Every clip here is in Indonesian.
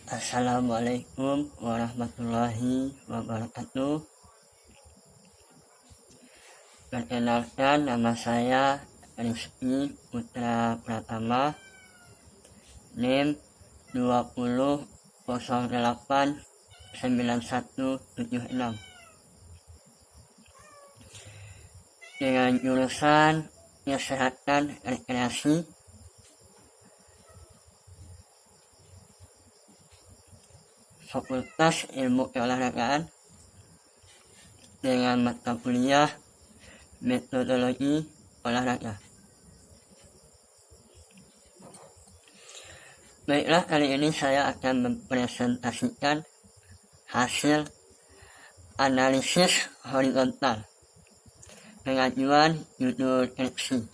Assalamualaikum warahmatullahi wabarakatuh. Perkenalkan, nama saya Rizky Putra Pratama, NIM 20089176 dengan jurusan Kesehatan Rekreasi Fakultas Ilmu Keolahragaan dengan mata kuliah Metodologi Olahraga. Baiklah, kali ini saya akan mempresentasikan hasil analisis horizontal pengajuan judul skripsi.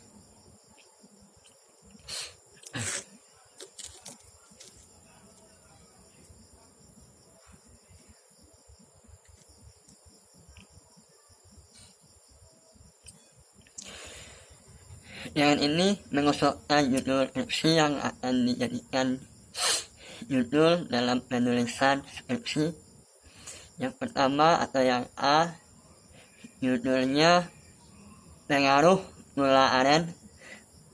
Dengan ini mengusulkan judul skripsi yang akan dijadikan judul dalam penulisan skripsi. Yang pertama atau yang A, judulnya pengaruh gula aren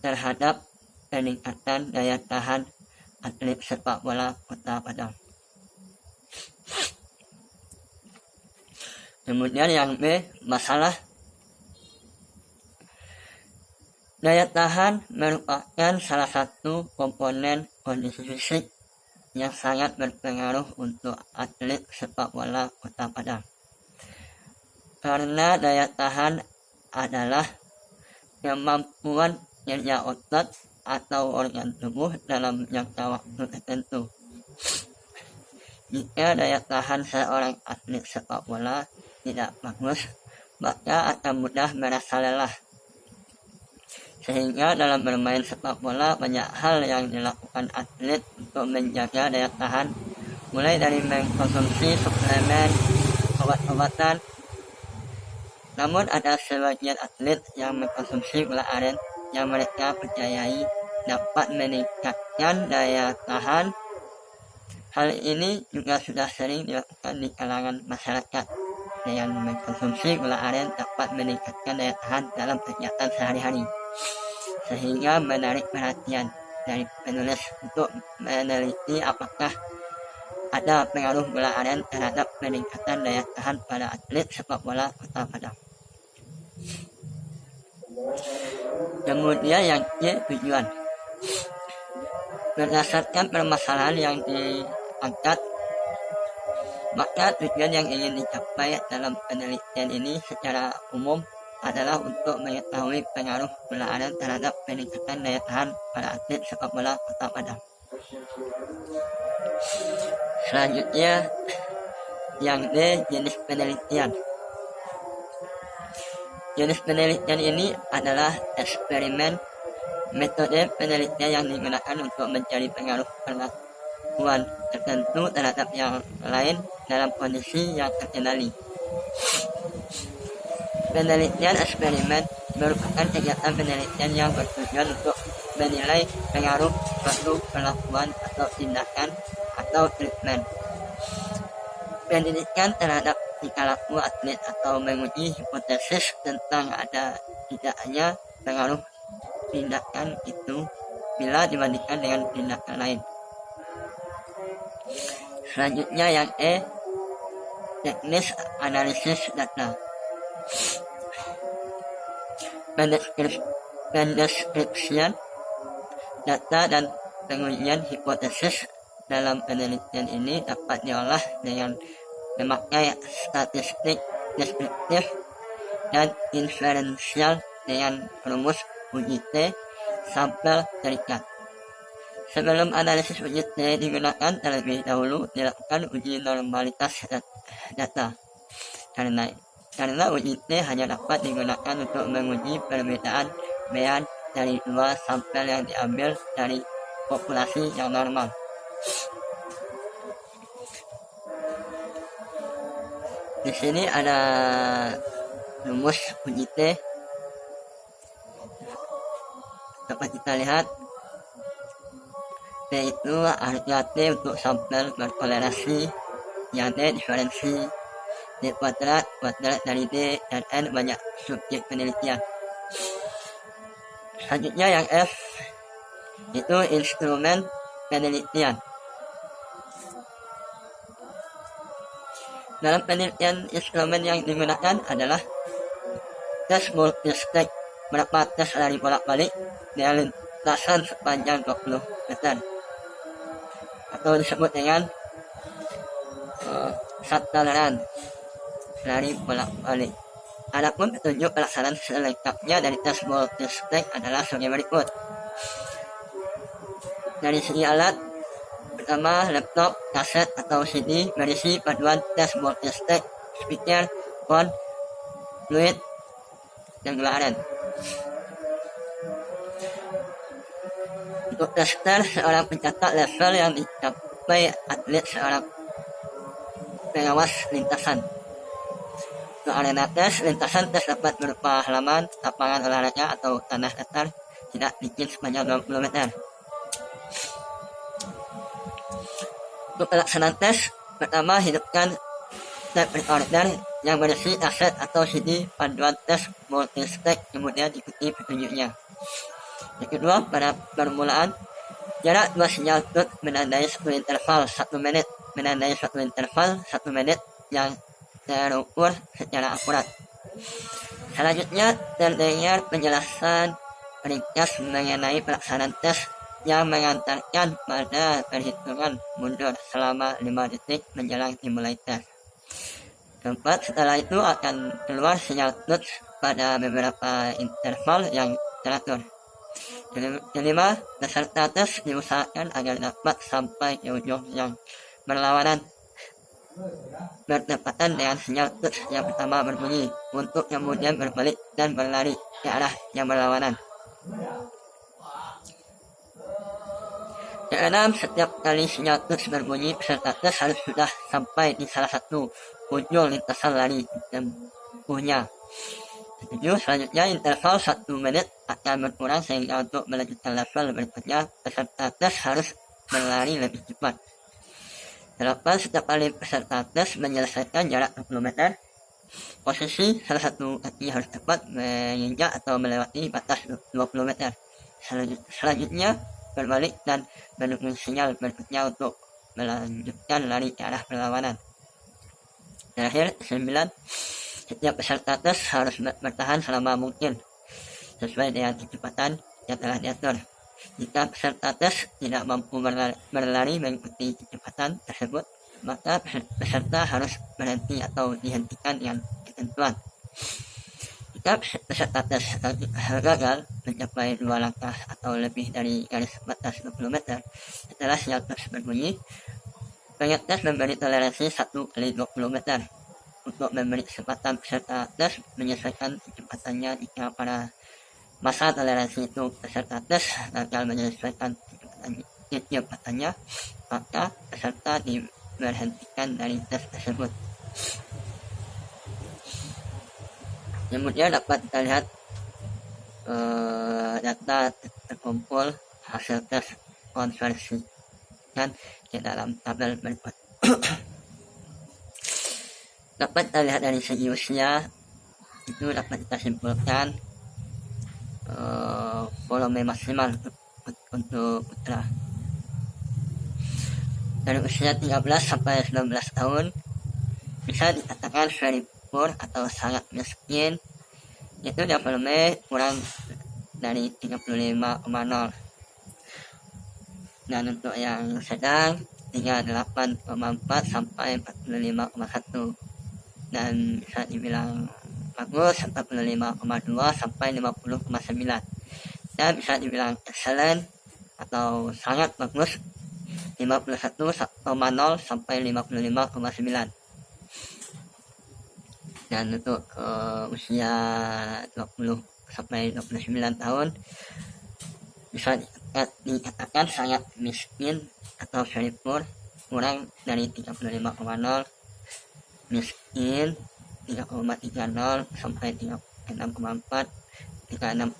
terhadap peningkatan daya tahan atlet sepak bola Kota Padang. Kemudian yang B, masalah daya tahan merupakan salah satu komponen kondisi fisik yang sangat berpengaruh untuk atlet sepak bola Kota Padang. Karena daya tahan adalah kemampuan kerja otot atau organ tubuh dalam jangka waktu tertentu. Jika daya tahan seorang atlet sepak bola tidak bagus, maka akan mudah merasa lelah. Sehingga dalam bermain sepak bola banyak hal yang dilakukan atlet untuk menjaga daya tahan, mulai dari mengkonsumsi suplemen, obat-obatan. Namun ada sebagian atlet yang mengkonsumsi gula aren yang mereka percayai dapat meningkatkan daya tahan. Hal ini juga sudah sering dilakukan di kalangan masyarakat. Dengan mengkonsumsi gula aren dapat meningkatkan daya tahan dalam kegiatan sehari-hari, sehingga menarik perhatian dari penulis untuk meneliti apakah ada pengaruh gula aren terhadap peningkatan daya tahan pada atlet sepak bola Kota Padang. Kemudian yang C, tujuan. Berdasarkan permasalahan yang diangkat, maka tujuan yang ingin dicapai dalam penelitian ini secara umum adalah untuk mengetahui pengaruh gula aren terhadap peningkatan daya tahan pada atlet sepak bola Kota Padang. Selanjutnya yang D, jenis penelitian. Jenis penelitian ini adalah eksperimen, metode penelitian yang digunakan untuk mencari pengaruh perlakuan tertentu terhadap yang lain dalam kondisi yang terkendali. Penelitian eksperimen merupakan kegiatan penelitian yang bertujuan untuk menilai pengaruh suatu perlakuan atau tindakan atau treatment. Pendidikan terhadap tingkah laku atlet atau menguji hipotesis tentang ada tidaknya pengaruh tindakan itu bila dibandingkan dengan tindakan lain. Selanjutnya yang E, teknis analisis data. Pendeskripsian data dan pengujian hipotesis dalam penelitian ini dapat diolah dengan memakai statistik deskriptif dan inferensial dengan rumus uji T sampel terikat. Sebelum analisis uji T digunakan, terlebih dahulu dilakukan uji normalitas data. Karena uji T hanya dapat digunakan untuk menguji perbedaan bean dari dua sampel yang diambil dari populasi yang normal. Di sini ada rumus uji T. Dapat kita lihat P itu arti untuk sampel berkorelasi, yang D diferensi, D kuadrat dari D, dan N banyak subjek penelitian. Selanjutnya yang F itu instrumen penelitian. Dalam penelitian, instrumen yang digunakan adalah tes multistage, berapa tes lari bolak-balik dengan lintasan sepanjang 20 meter, atau disebut dengan Sutherland lari bolak-balik. Adapun petunjuk pelaksanaan selengkapnya dari tes multistage adalah sebagai berikut. Dari segi alat, pertama laptop, kaset atau CD berisi panduan tes multistage, speaker, phone, fluid, dan gula aren. Untuk tester, seorang pencatat level yang dicapai atlet seorang pengawas lintasan. Untuk arena tes, lintasan tes dapat berupa halaman, lapangan olahraga atau tanah datar tidak licin sepanjang 20 meter. Untuk pelaksanaan tes, pertama hidupkan tape recorder yang berisi kaset atau CD panduan tes multistage, kemudian ikuti petunjuknya. Yang kedua, pada permulaan, jarak dua sinyal tut menandai satu interval 1 menit, menandai suatu interval 1 menit yang terukur secara akurat. Selanjutnya, terdengar penjelasan ringkas mengenai pelaksanaan tes yang mengantarkan pada perhitungan mundur selama 5 detik menjelang dimulai tes. Keempat, setelah itu akan keluar sinyal tut pada beberapa interval yang teratur. Kelima, peserta tes diusahakan agar dapat sampai ke ujung yang berlawanan bertepatan dengan sinyal tut yang pertama berbunyi, untuk kemudian berbalik dan berlari ke arah yang berlawanan. Keenam, setiap kali sinyal tut berbunyi, peserta tes harus sudah sampai di salah satu ujung lintasan lari tempuhnya. Ketujuh, selanjutnya interval 1 menit akan berkurang sehingga untuk melanjutkan level berikutnya peserta tes harus berlari lebih cepat. 8. Setiap kali peserta tes menyelesaikan jarak 20 meter, posisi salah satu kaki harus tepat menginjak atau melewati batas 20 meter. Selanjutnya berbalik dan mendukung sinyal berikutnya untuk melanjutkan lari ke arah berlawanan. Terakhir, 9. Setiap peserta tes harus bertahan selama mungkin sesuai dengan kecepatan yang telah diatur. Jika peserta tes tidak mampu berlari mengikuti kecepatan tersebut, maka peserta harus berhenti atau dihentikan dengan ketentuan. Jika peserta tes gagal mencapai 2 langkah atau lebih dari garis batas 20 meter setelah sinyal tes berbunyi, pengetes memberi toleransi 1 kali 20 meter. Untuk memberi kesempatan peserta tes menyesuaikan kecepatannya jika pada masa toleransi itu peserta tes gagal menyesuaikan kecepatannya, maka peserta diberhentikan dari tes tersebut. Kemudian dapat kita lihat data terkumpul hasil tes konversikan ke dalam tabel berikut. Dapat kita lihat dari segi usia, itu dapat kita simpulkan volume maksimal untuk putra. Dari usia 13 sampai 19 tahun bisa dikatakan very poor atau sangat miskin, itu dia volume kurang dari 35,0. Dan untuk yang sedang 38,4 sampai 45,1. Dan bisa dibilang bagus 45,2 sampai 50,9, dan bisa dibilang excellent atau sangat bagus 51,0 sampai 55,9. Dan untuk usia 20 sampai 29 tahun bisa dikatakan sangat miskin atau very poor, kurang dari 35,0, miskin 3,30 sampai 36,4, 36,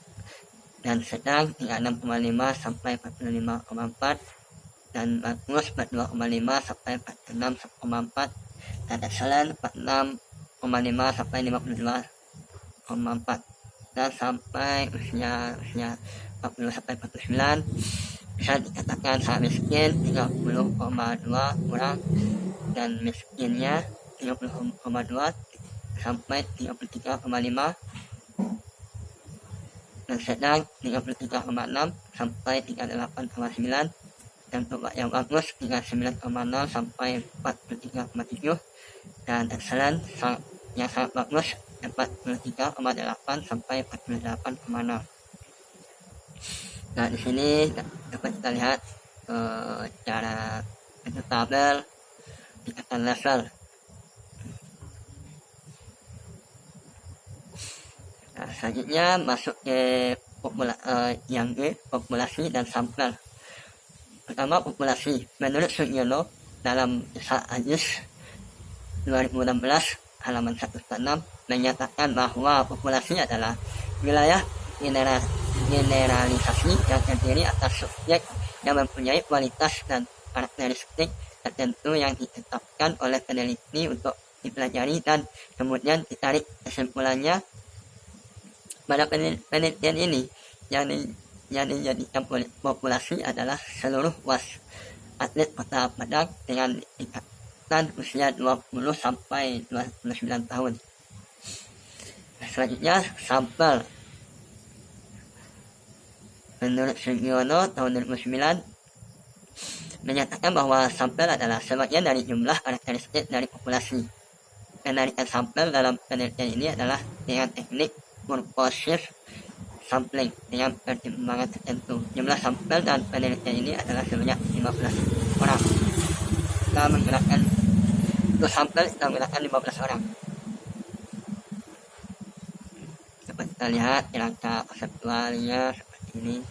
dan sedang 36,5 sampai 45,4, dan bagus 42,5 sampai 46,4, dan excellent 46,5 sampai 52,4, dan sampai usia 40 sampai 49 bisa dikatakan sangat miskin 30,2 orang, dan miskinnya 30,2 sampai 33,5, dan sedang 33,6 sampai 38,9, dan untuk yang bagus 39,0 sampai 43,7, dan excellent yang sangat bagus 43,8 sampai 48,6. Nah, di sini dapat kita lihat cara bentuk tabel tingkatan level. Nah, selanjutnya masuk ke populasi dan sampel. Pertama, populasi. Menurut Sugiono dalam kisah Ajus 2016 halaman 146 menyatakan bahwa populasi adalah wilayah generalisasi yang terdiri atas subjek yang mempunyai kualitas dan karakteristik tertentu yang ditetapkan oleh peneliti untuk dipelajari dan kemudian ditarik kesimpulannya. Pada penelitian ini yang dijadikan populasi adalah seluruh atlet Kota Padang dengan tingkatan usia 20 sampai 29 tahun. Selanjutnya, sampel. Menurut Sugiono tahun 2009 menyatakan bahwa sampel adalah sebagian dari jumlah karakteristik dari populasi. Penarikan sampel dalam penelitian ini adalah dengan teknik purposive sampling dengan pertimbangan tertentu. Jumlah sampel dan penelitian ini adalah sebanyak 15 orang. Kita menggunakan untuk sampel kita menggunakan 15 orang. Dapat kita lihat kerangka konseptualnya seperti ini.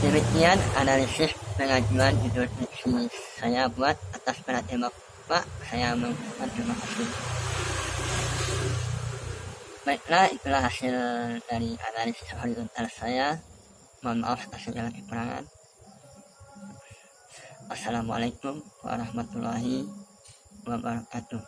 Demikian analisis pengajuan judul skripsi saya buat. Atas perhatian Bapak, saya mengucapkan terima kasih. Baiklah, itulah hasil dari analisis horizontal saya. Mohon maaf atas segala kekurangan. Assalamualaikum warahmatullahi wabarakatuh.